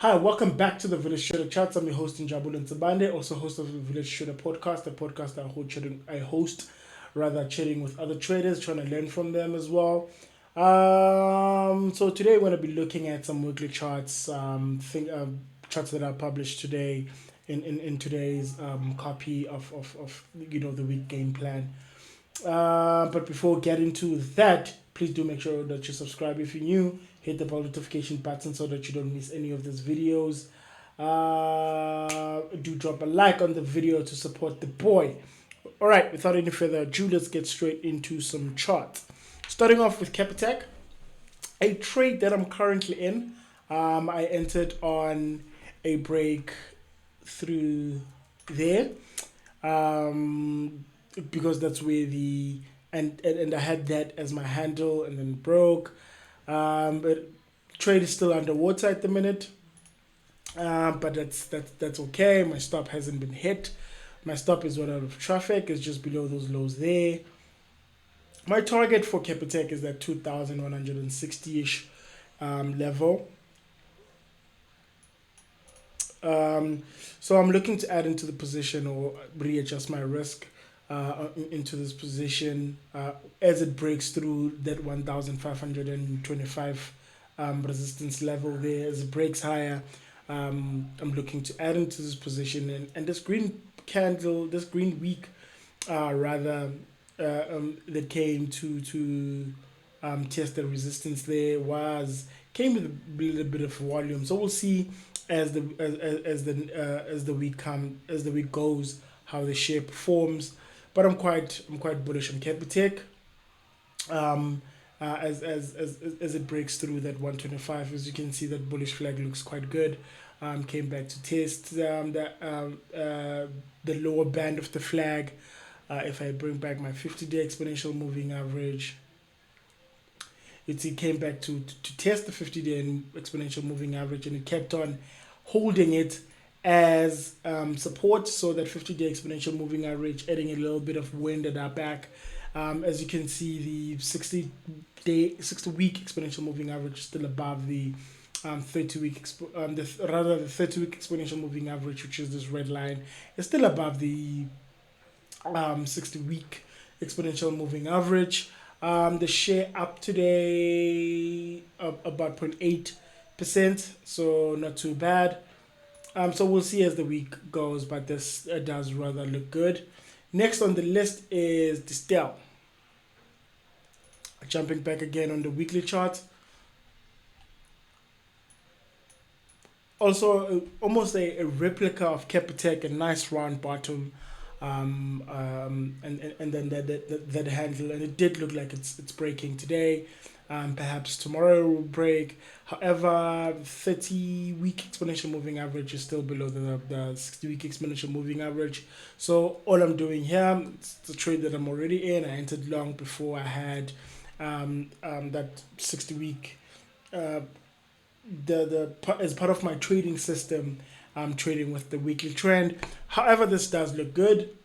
Hi, welcome back to the Village Trader Chats. I'm your host Njabul Ntsabande, also host of the Village Trader Podcast, a podcast I host chatting with other traders, trying to learn from them as well. So today we're going to be looking at some weekly charts, charts that are published today in today's copy of the week game plan. But before we get into that, please do make sure that you subscribe if you're new. Hit the bell notification button so that you don't miss any of these videos. Do drop a like on the video to support the boy. All right, without any further ado, let's get straight into some charts. Starting off with Capitec, a trade that I'm currently in. I entered on a break through there. Um, because that's where and I had that as my handle and then broke. But trade is still underwater at the minute. But that's okay. My stop hasn't been hit. My stop is one out of traffic. It's just below those lows there. My target for Capitec is that 2,160 ish level. Um, so I'm looking to add into the position or readjust my risk into this position as it breaks through that 1,525 resistance level there. As it breaks higher, I'm looking to add into this position, and this green candle, this green week, rather, that came to test the resistance there was came with a little bit of volume. So we'll see as the week goes how the share performs. But I'm quite bullish on Capitec. As it breaks through that 125, as you can see, that bullish flag looks quite good. Came back to test the lower band of the flag. If I bring back my 50-day exponential moving average, it came back to test the 50-day exponential moving average, and it kept on holding it as support. So that 50-day exponential moving average adding a little bit of wind at our back. As you can see, the 60-week exponential moving average is still above the 30-week, the 30-week exponential moving average, which is this red line, is still above the 60-week exponential moving average. The share up today about 0.8%, so not too bad. So we'll see as the week goes, but this does rather look good. Next on the list is Distel. Jumping back again on the weekly chart. Also, almost a replica of Capitec, a nice round bottom, and then that handle, and it did look like it's breaking today. Perhaps tomorrow it will break. However, 30-week exponential moving average is still below the 60-week exponential moving average. So all I'm doing here, it's the trade that I'm already in. I entered long before I had that 60-week. As part of my trading system, I'm trading with the weekly trend. However, this does look good,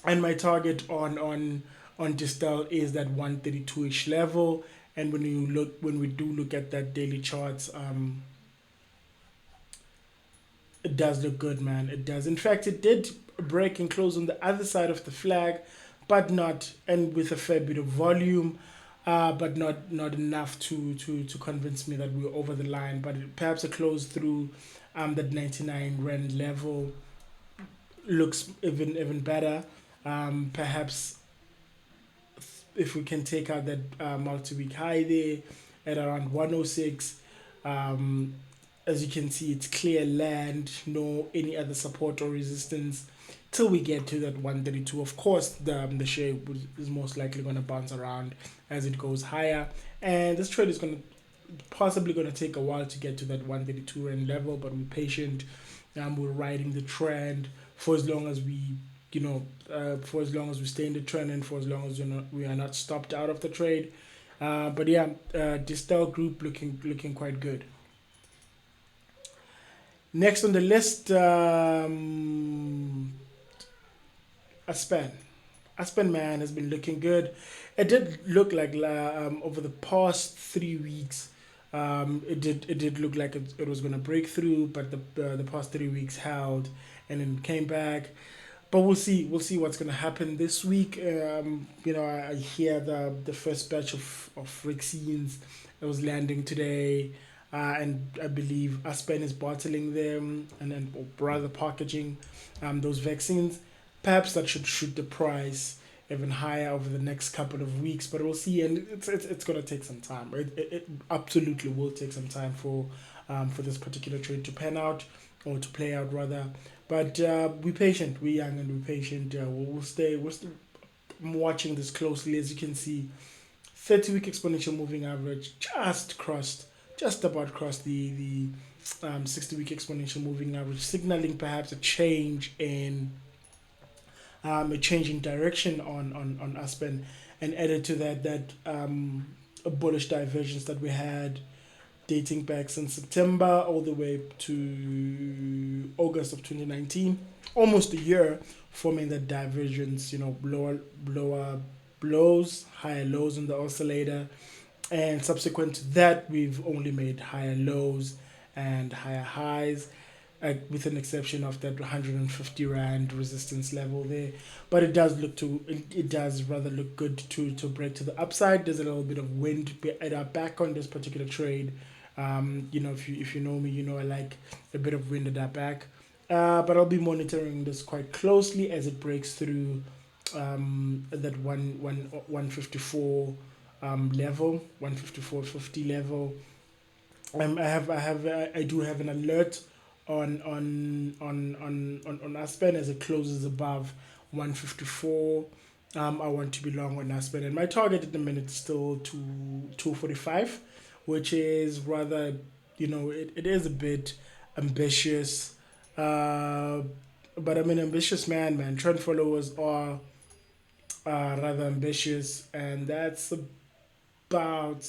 and my target on Distel is that 132ish level. And when we do look at that daily charts, it does look good, man. It does. In fact, it did break and close on the other side of the flag, but not, and with a fair bit of volume, but not enough to convince me that we were over the line. But perhaps a close through that 99 rand level looks even better. Perhaps if we can take out that multi-week high there at around 106. As you can see, it's clear land, no any other support or resistance till we get to that 132. Of course, the share is most likely going to bounce around as it goes higher, and this trade is possibly going to take a while to get to that 132 rand level, but we're patient. We're riding the trend for as long as for as long as we stay in the trend, and for as long as we are not stopped out of the trade. But yeah, Distel Group looking quite good. Next on the list, Aspen. Aspen, man, has been looking good. It did look like over the past 3 weeks, It did look like it was going to break through, but the past 3 weeks held and then came back. But we'll see what's going to happen this week. I hear the first batch of vaccines that was landing today, and I believe Aspen is bottling them and then or rather packaging those vaccines. Perhaps that should shoot the price even higher over the next couple of weeks, but we'll see. And it's going to take some time. It absolutely will take some time for this particular trade to pan out or to play out rather. But we're patient. We're young and we're patient. We'll stay. I'm watching this closely. As you can see, 30-week exponential moving average just about crossed the 60-week exponential moving average, signaling perhaps a change in direction on Aspen, and added to that a bullish divergence that we had dating back since September all the way to August of 2019, almost a year, forming that divergence. Lower lows, higher lows in the oscillator, and subsequent to that, we've only made higher lows and higher highs, with an exception of that 150 rand resistance level there. But it does rather look good to break to the upside. There's a little bit of wind at our back on this particular trade. If you know me, I like a bit of wind at our back. But I'll be monitoring this quite closely as it breaks through that 154 level, 154.50 level. I do have an alert on Aspen as it closes above 154. I want to be long on Aspen, and my target at the minute is still 245, which is rather, it is a bit ambitious. But I'm an ambitious man. Trend followers are rather ambitious, and that's about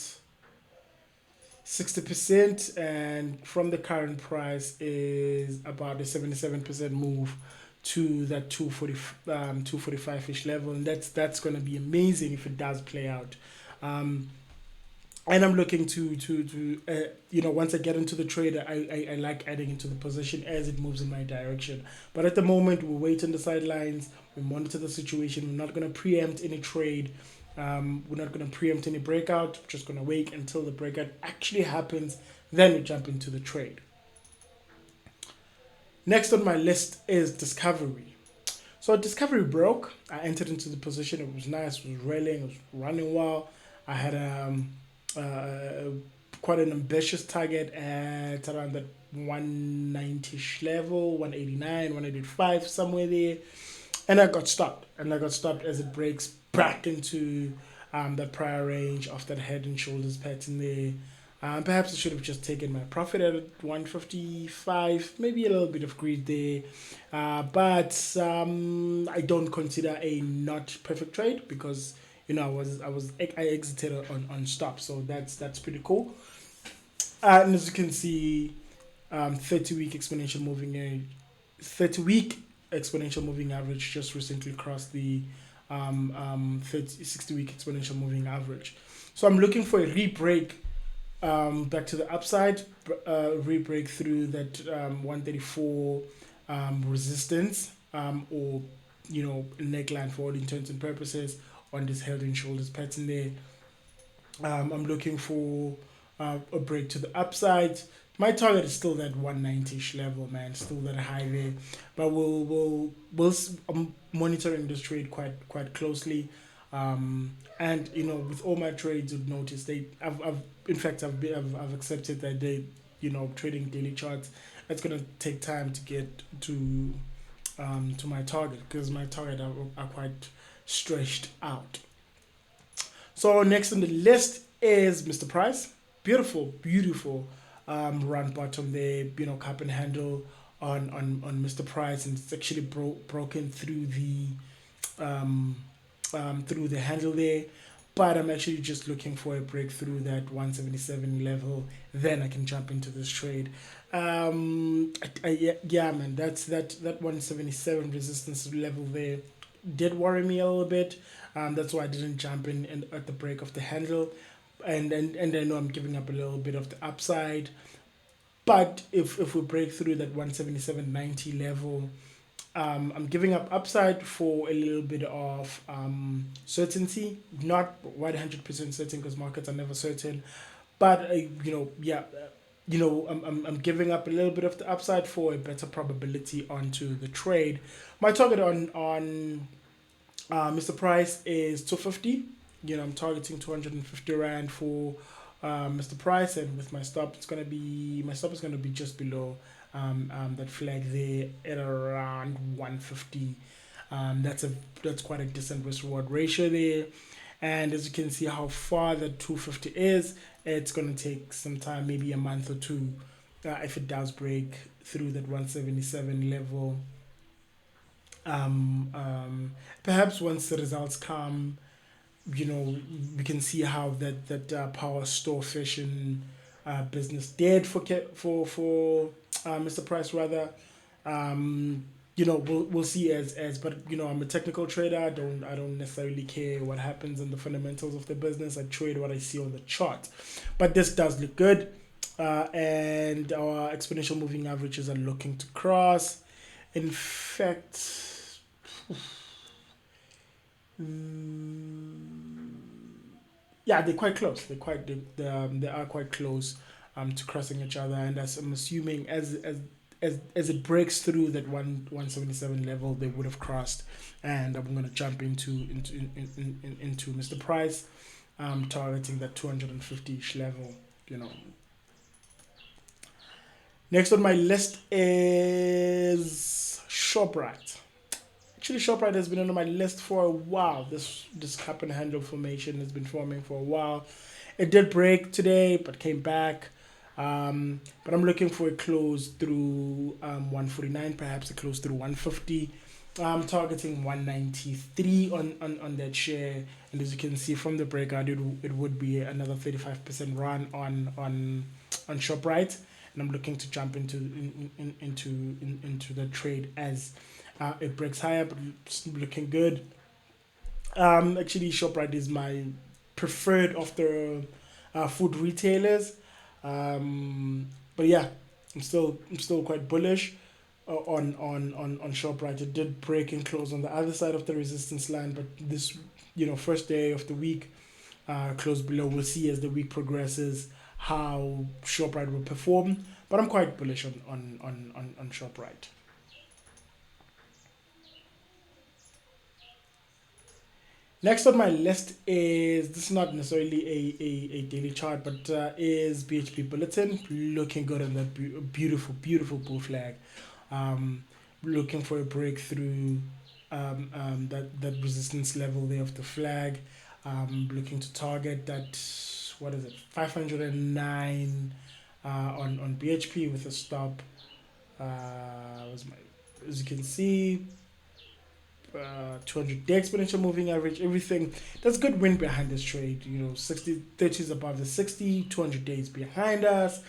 60%, and from the current price is about a 77% move to that 245-ish level, and that's going to be amazing if it does play out. um, and I'm looking to once I get into the trade, I like adding into the position as it moves in my direction. But at the moment, we wait on the sidelines, we monitor the situation. We're not going to preempt any trade. We're not going to preempt any breakout. We're just going to wait until the breakout actually happens. Then we jump into the trade. Next on my list is Discovery. So Discovery broke. I entered into the position. It was nice. It was railing. It was running well. I had uh, quite an ambitious target at around that 190-ish level, 189, 185, somewhere there. And I got stopped. And I got stopped as it breaks back into that prior range of that head and shoulders pattern there. Perhaps I should have just taken my profit at 155, maybe a little bit of greed there. But I don't consider a not perfect trade because I exited on stop, so that's pretty cool. And as you can see, 30-week exponential moving 30-week exponential moving average just recently crossed the 60-week exponential moving average. So I'm looking for a re-break back to the upside, re-break through that 134 resistance, or neckline for all intents and purposes on this head and shoulders pattern there. I'm looking for a break to the upside. My target is still that 190-ish level, man. Still that high there, but I'm monitoring this trade quite closely. And with all my trades, you've noticed I've in fact I've accepted that trading daily charts. It's gonna take time to get to my target because my target are quite stretched out. So next on the list is Mr. Price. Beautiful run bottom there. Cup and handle on Mr. Price, and it's actually broken um, through the handle there. But I'm actually just looking for a breakthrough that 177 level. Then I can jump into this trade. Yeah, man, that 177 resistance level there did worry me a little bit. That's why I didn't jump in at the break of the handle. and I know I'm giving up a little bit of the upside. But if we break through that 177.90 level, I'm giving up upside for a little bit of certainty. Not 100% certain because markets are never certain, but yeah, I'm giving up a little bit of the upside for a better probability onto the trade. My target on Mr. Price is 250. I'm targeting 250 rand for Mr. Price, and with my stop is gonna be just below that flag there at around 150. That's quite a decent risk reward ratio there, and as you can see how far the 250 is, it's gonna take some time, maybe a month or two, if it does break through that 177 level. um, um, Perhaps once the results come, we can see how that power store fashion business did for Mr. Price rather. We'll see as but I'm a technical trader. I don't necessarily care what happens in the fundamentals of the business. I trade what I see on the chart, but this does look good, and our exponential moving averages are looking to cross. In fact, yeah, they're quite close. They are quite close to crossing each other, and as I'm assuming as it breaks through that 177 level, they would have crossed, and I'm gonna jump into Mr. Price, targeting that 250ish level. You know. Next on my list is Shoprite. Actually, Shoprite has been on my list for a while. This cup and handle formation has been forming for a while. It did break today, but came back. But I'm looking for a close through 149, perhaps a close through 150. I'm targeting 193 on that share, and as you can see from the breakout, it would be another 35% run on Shoprite, and I'm looking to jump into the trade as it breaks higher, but it's looking good. Actually, Shoprite is my preferred of the food retailers. But yeah, I'm still quite bullish on Shoprite. It did break and close on the other side of the resistance line, but this first day of the week closed below. We'll see as the week progresses how Shoprite will perform, but I'm quite bullish on Shoprite. Next on my list is, this is not necessarily a daily chart, but is BHP Bulletin, looking good on that beautiful bull flag. Um, Looking for a breakthrough, that resistance level there of the flag. Looking to target that, what is it, 509 on BHP with a stop. Was my As you can see, 200 day exponential moving average, everything. That's good win behind this trade. 30 is above the 60, 200 days behind us.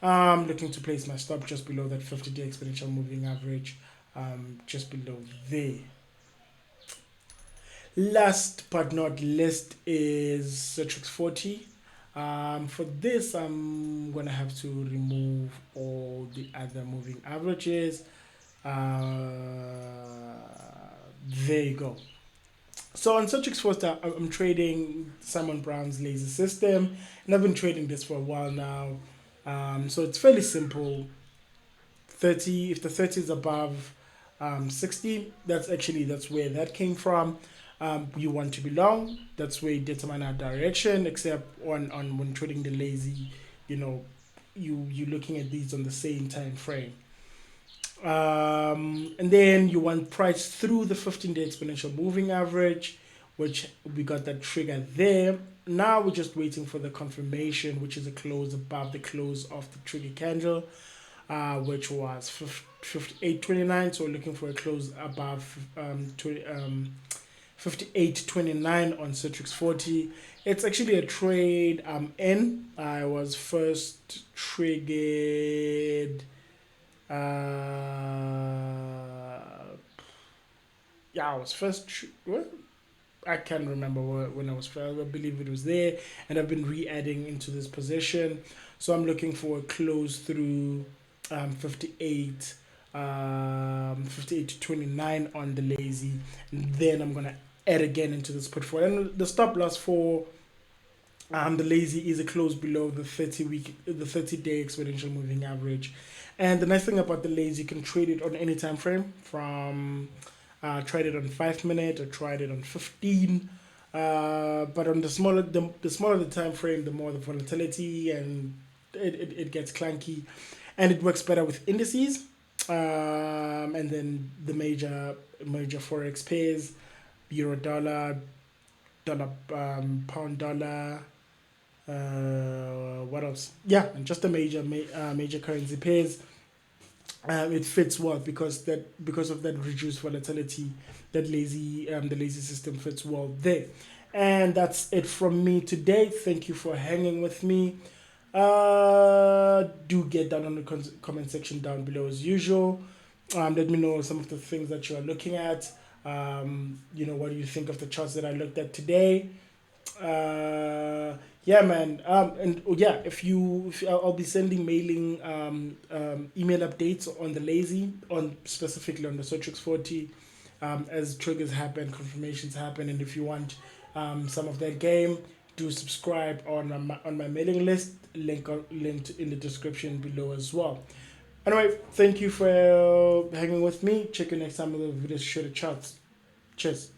Looking to place my stop just below that 50-day exponential moving average, just below there. Last but not least is Citrix 40. For this, I'm gonna have to remove all the other moving averages. There you go. So on Citrix Forster, I'm trading Simon Brown's laser system, and I've been trading this for a while now. So it's fairly simple. 30, if the 30 is above 60, that's where that came from. You want to be long. That's where you determine our direction. Except on when trading the lazy, you know, you're looking at these on the same time frame. And then you want price through the 15-day exponential moving average, which we got that trigger there. Now we're just waiting for the confirmation, which is a close above the close of the trigger candle, which was 58.29. So we're looking for a close above 58.29 on Citrix 40. It's actually a trade I'm in. I was first triggered. Uh, yeah, I was first. Well, I can't remember when I was. I believe it was there, and I've been re-adding into this position. So I'm looking for a close through 58, 58 to 29 on the lazy, and then I'm gonna add again into this portfolio. And the stop loss for the lazy is a close below the 30-day exponential moving average. And the nice thing about the lazy, you can trade it on any time frame. From tried it on 5 minute, I tried it on 15. But on the smaller the time frame, the more the volatility, and it gets clunky, and it works better with indices. And then the major forex pairs: euro dollar, dollar pound dollar, what else? Yeah, and just the major currency pairs. It fits well because of that reduced volatility. That the lazy system fits well there. And that's it from me today. Thank you for hanging with me. Do get down on the comment section down below as usual. Let me know some of the things that you are looking at. What do you think of the charts that I looked at today? Yeah, man. And oh, yeah, if I'll be sending mailing email updates on the lazy, on specifically on the Sotrix 40, as triggers happen, confirmations happen, and if you want some of that game, do subscribe on my mailing list. Linked in the description below as well. Anyway, thank you for hanging with me. Check you next time with the video show the charts. Cheers.